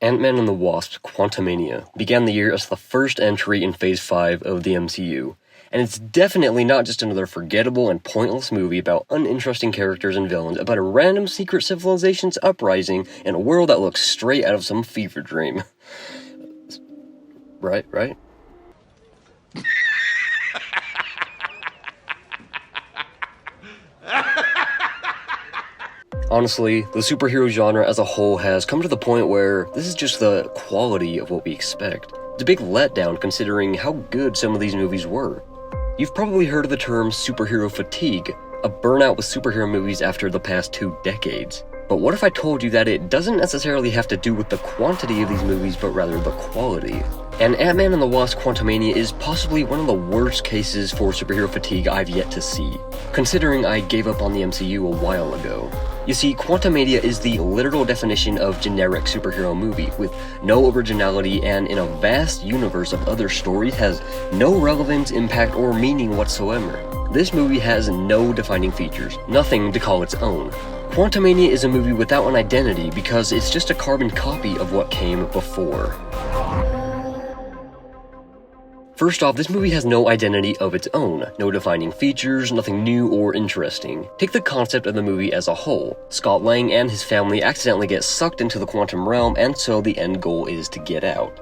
Ant-Man and the Wasp: Quantamania began the year as the first entry in Phase 5 of the MCU, and it's definitely not just another forgettable and pointless movie about uninteresting characters and villains about a random secret civilization's uprising in a world that looks straight out of some fever dream. Right? Honestly, the superhero genre as a whole has come to the point where this is just the quality of what we expect. It's a big letdown considering how good some of these movies were. You've probably heard of the term superhero fatigue, a burnout with superhero movies after the past 2 decades. But what if I told you that it doesn't necessarily have to do with the quantity of these movies, but rather the quality? And Ant-Man and the Wasp: Quantumania is possibly one of the worst cases for superhero fatigue I've yet to see, considering I gave up on the MCU a while ago. You see, Quantumania is the literal definition of generic superhero movie, with no originality and in a vast universe of other stories has no relevance, impact, or meaning whatsoever. This movie has no defining features, nothing to call its own. Quantumania is a movie without an identity because it's just a carbon copy of what came before. First off, this movie has no identity of its own, no defining features, nothing new or interesting. Take the concept of the movie as a whole. Scott Lang and his family accidentally get sucked into the quantum realm, and so the end goal is to get out.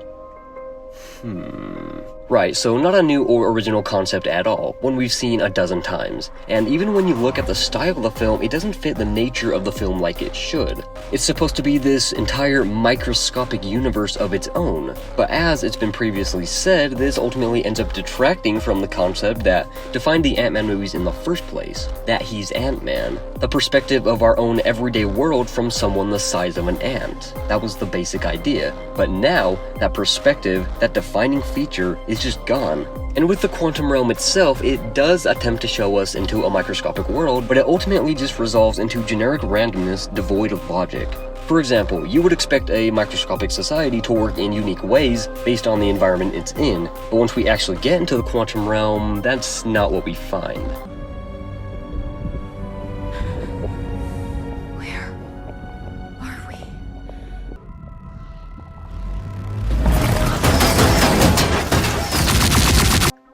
Right, so not a new or original concept at all, one we've seen a dozen times. And even when you look at the style of the film, it doesn't fit the nature of the film like it should. It's supposed to be this entire microscopic universe of its own, but as it's been previously said, this ultimately ends up detracting from the concept that defined the Ant-Man movies in the first place, that he's Ant-Man, the perspective of our own everyday world from someone the size of an ant. That was the basic idea, but now, that perspective, that defining feature, is just gone. And with the quantum realm itself, it does attempt to show us into a microscopic world, but it ultimately just resolves into generic randomness devoid of logic. For example, you would expect a microscopic society to work in unique ways based on the environment it's in, but once we actually get into the quantum realm, that's not what we find.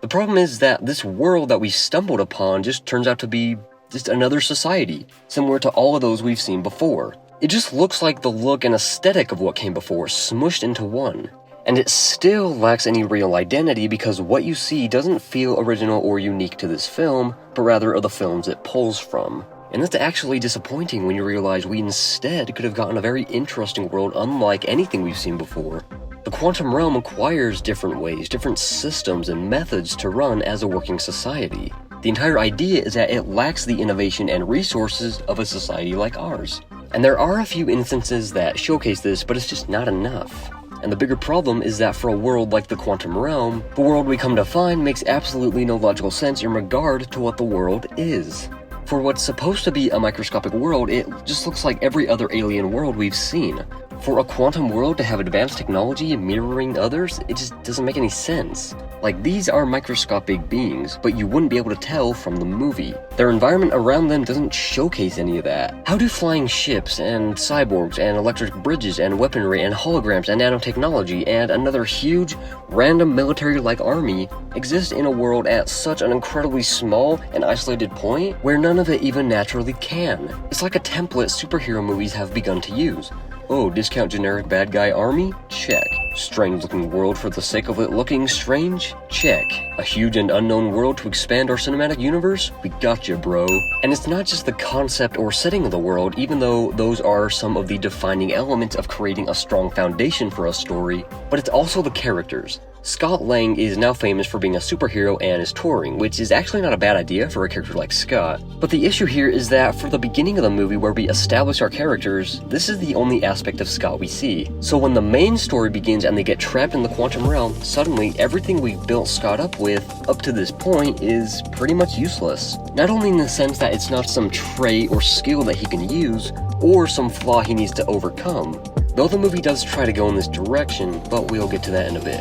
The problem is that this world that we stumbled upon just turns out to be just another society, similar to all of those we've seen before. It just looks like the look and aesthetic of what came before smushed into one. And it still lacks any real identity because what you see doesn't feel original or unique to this film, but rather of the films it pulls from. And that's actually disappointing when you realize we instead could have gotten a very interesting world unlike anything we've seen before. The quantum realm requires different ways, different systems and methods to run as a working society. The entire idea is that it lacks the innovation and resources of a society like ours. And there are a few instances that showcase this, but it's just not enough. And the bigger problem is that for a world like the quantum realm, the world we come to find makes absolutely no logical sense in regard to what the world is. For what's supposed to be a microscopic world, it just looks like every other alien world we've seen. For a quantum world to have advanced technology mirroring others, it just doesn't make any sense. Like, these are microscopic beings, but you wouldn't be able to tell from the movie. Their environment around them doesn't showcase any of that. How do flying ships, and cyborgs, and electric bridges, and weaponry, and holograms, and nanotechnology, and another huge, random military-like army exist in a world at such an incredibly small and isolated point where none of it even naturally can? It's like a template superhero movies have begun to use. Oh, discount generic bad guy army? Check. Strange looking world for the sake of it looking strange? Check. A huge and unknown world to expand our cinematic universe? We gotcha, bro. And it's not just the concept or setting of the world, even though those are some of the defining elements of creating a strong foundation for a story, but it's also the characters. Scott Lang is now famous for being a superhero and is touring, which is actually not a bad idea for a character like Scott. But the issue here is that for the beginning of the movie where we establish our characters, this is the only aspect of Scott we see. So when the main story begins and they get trapped in the quantum realm, suddenly everything we've built Scott up with up to this point is pretty much useless. Not only in the sense that it's not some trait or skill that he can use, or some flaw he needs to overcome, though the movie does try to go in this direction, but we'll get to that in a bit.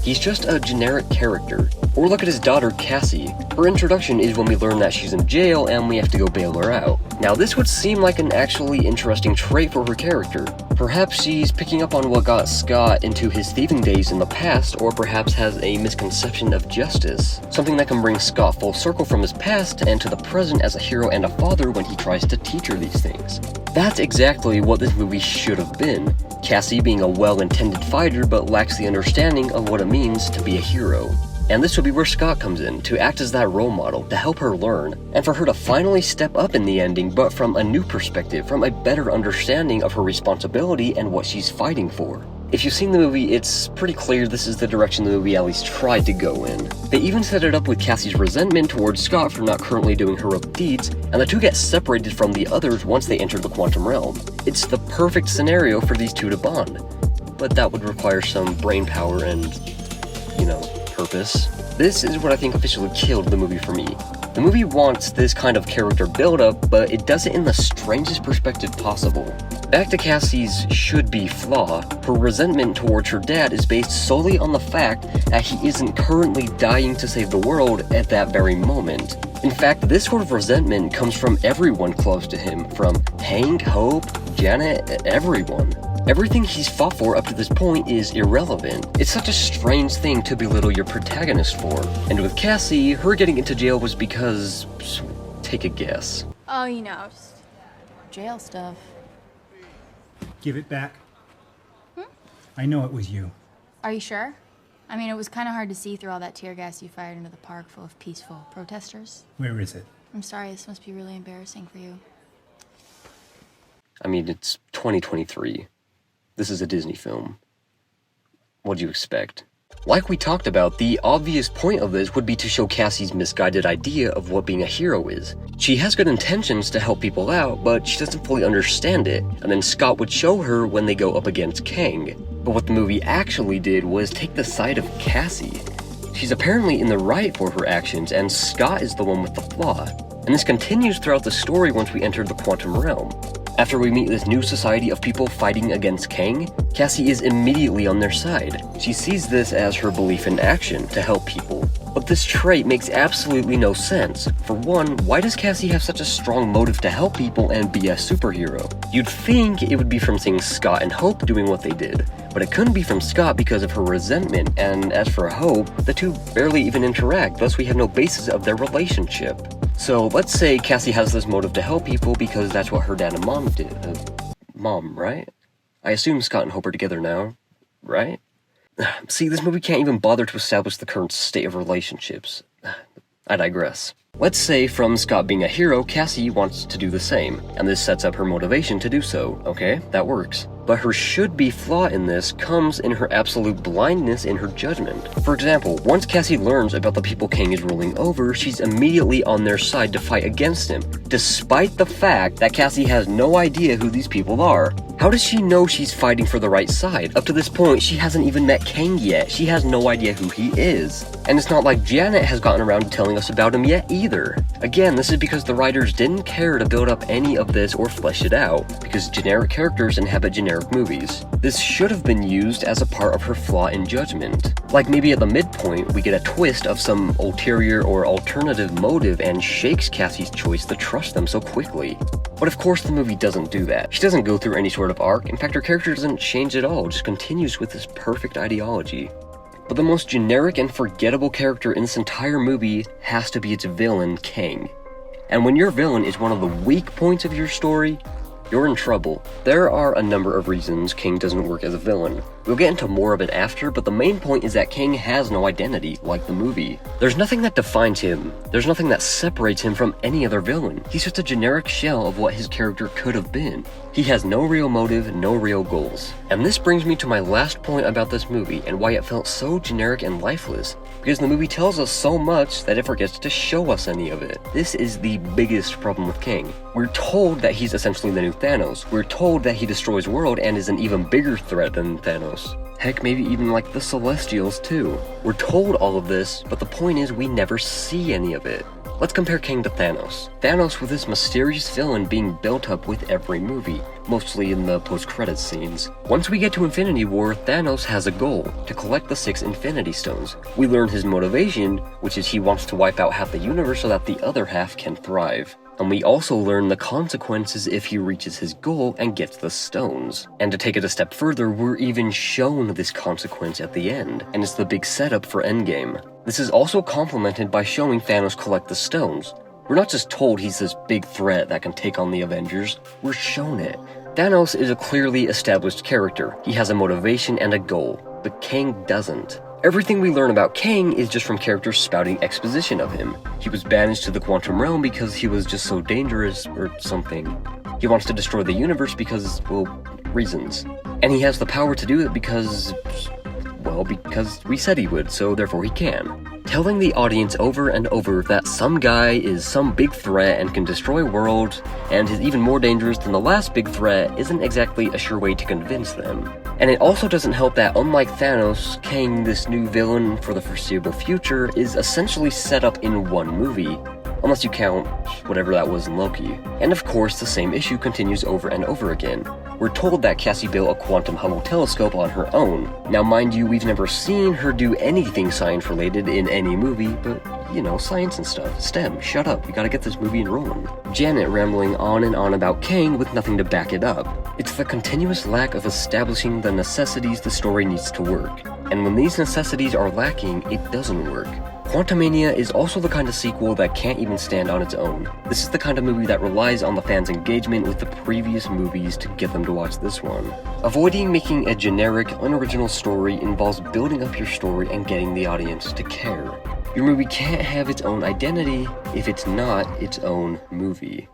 He's just a generic character. Or look at his daughter, Cassie. Her introduction is when we learn that she's in jail and we have to go bail her out. Now this would seem like an actually interesting trait for her character, Perhaps she's picking up on what got Scott into his thieving days in the past, or perhaps has a misconception of justice. Something that can bring Scott full circle from his past and to the present as a hero and a father when he tries to teach her these things. That's exactly what this movie should have been. Cassie being a well-intended fighter but lacks the understanding of what it means to be a hero. And this would be where Scott comes in, to act as that role model, to help her learn, and for her to finally step up in the ending, but from a new perspective, from a better understanding of her responsibility and what she's fighting for. If you've seen the movie, it's pretty clear this is the direction the movie at least tried to go in. They even set it up with Cassie's resentment towards Scott for not currently doing heroic deeds, and the two get separated from the others once they enter the quantum realm. It's the perfect scenario for these two to bond, but that would require some brain power and, purpose. This is what I think officially killed the movie for me. The movie wants this kind of character build-up, but it does it in the strangest perspective possible. Back to Cassie's should-be flaw, her resentment towards her dad is based solely on the fact that he isn't currently dying to save the world at that very moment. In fact, this sort of resentment comes from everyone close to him, from Hank, Hope, Janet, everyone. Everything he's fought for up to this point is irrelevant. It's such a strange thing to belittle your protagonist for. And with Cassie, her getting into jail was because... take a guess. Oh, just jail stuff. Give it back. I know it was you. Are you sure? I mean, it was kind of hard to see through all that tear gas you fired into the park full of peaceful protesters. Where is it? I'm sorry, this must be really embarrassing for you. I mean, it's 2023. This is a Disney film. What'd you expect? Like we talked about, the obvious point of this would be to show Cassie's misguided idea of what being a hero is. She has good intentions to help people out, but she doesn't fully understand it, and then Scott would show her when they go up against Kang. But what the movie actually did was take the side of Cassie. She's apparently in the right for her actions, and Scott is the one with the flaw. And this continues throughout the story once we enter the quantum realm. After we meet this new society of people fighting against Kang, Cassie is immediately on their side. She sees this as her belief in action to help people. But this trait makes absolutely no sense. For one, why does Cassie have such a strong motive to help people and be a superhero? You'd think it would be from seeing Scott and Hope doing what they did, but it couldn't be from Scott because of her resentment, and as for Hope, the two barely even interact, thus we have no basis of their relationship. So let's say Cassie has this motive to help people because that's what her dad and mom did. Mom, right? I assume Scott and Hope are together now, right? See, this movie can't even bother to establish the current state of relationships. I digress. Let's say from Scott being a hero, Cassie wants to do the same, and this sets up her motivation to do so. Okay, that works. But her should-be flaw in this comes in her absolute blindness in her judgment. For example, once Cassie learns about the people Kang is ruling over, she's immediately on their side to fight against him, despite the fact that Cassie has no idea who these people are. How does she know she's fighting for the right side? Up to this point, she hasn't even met Kang yet. She has no idea who he is. And it's not like Janet has gotten around to telling us about him yet either. Again, this is because the writers didn't care to build up any of this or flesh it out, because generic characters inhabit generic movies. This should have been used as a part of her flaw in judgment. Like maybe at the midpoint, we get a twist of some ulterior or alternative motive and shakes Cassie's choice to trust them so quickly. But of course the movie doesn't do that. She doesn't go through any sort of arc. In fact, her character doesn't change at all, just continues with this perfect ideology. But the most generic and forgettable character in this entire movie has to be its villain, Kang. And when your villain is one of the weak points of your story, you're in trouble. There are a number of reasons Kang doesn't work as a villain. We'll get into more of it after, but the main point is that Kang has no identity, like the movie. There's nothing that defines him. There's nothing that separates him from any other villain. He's just a generic shell of what his character could have been. He has no real motive, no real goals. And this brings me to my last point about this movie and why it felt so generic and lifeless. Because the movie tells us so much that it forgets to show us any of it. This is the biggest problem with Kang. We're told that he's essentially the new Thanos. We're told that he destroys the world and is an even bigger threat than Thanos. Heck, maybe even like the Celestials too. We're told all of this, but the point is we never see any of it. Let's compare Kang to Thanos. Thanos with this mysterious villain being built up with every movie, mostly in the post-credits scenes. Once we get to Infinity War, Thanos has a goal, to collect the 6 Infinity Stones. We learn his motivation, which is he wants to wipe out half the universe so that the other half can thrive. And we also learn the consequences if he reaches his goal and gets the stones. And to take it a step further, we're even shown this consequence at the end, and it's the big setup for Endgame. This is also complemented by showing Thanos collect the stones. We're not just told he's this big threat that can take on the Avengers, we're shown it. Thanos is a clearly established character. He has a motivation and a goal, but Kang doesn't. Everything we learn about Kang is just from characters spouting exposition of him. He was banished to the quantum realm because he was just so dangerous, or something. He wants to destroy the universe because, well, reasons. And he has the power to do it because we said he would, so therefore he can. Telling the audience over and over that some guy is some big threat and can destroy a world, and is even more dangerous than the last big threat isn't exactly a sure way to convince them. And it also doesn't help that, unlike Thanos, Kang, this new villain for the foreseeable future, is essentially set up in one movie. Unless you count whatever that was in Loki. And of course, the same issue continues over and over again. We're told that Cassie built a quantum Hubble telescope on her own. Now mind you, we've never seen her do anything science related in any movie, but you know, science and stuff. STEM, shut up, you gotta get this movie rolling. Janet rambling on and on about Kang with nothing to back it up. It's the continuous lack of establishing the necessities the story needs to work. And when these necessities are lacking, it doesn't work. Quantamania is also the kind of sequel that can't even stand on its own. This is the kind of movie that relies on the fans' engagement with the previous movies to get them to watch this one. Avoiding making a generic, unoriginal story involves building up your story and getting the audience to care. Your movie can't have its own identity if it's not its own movie.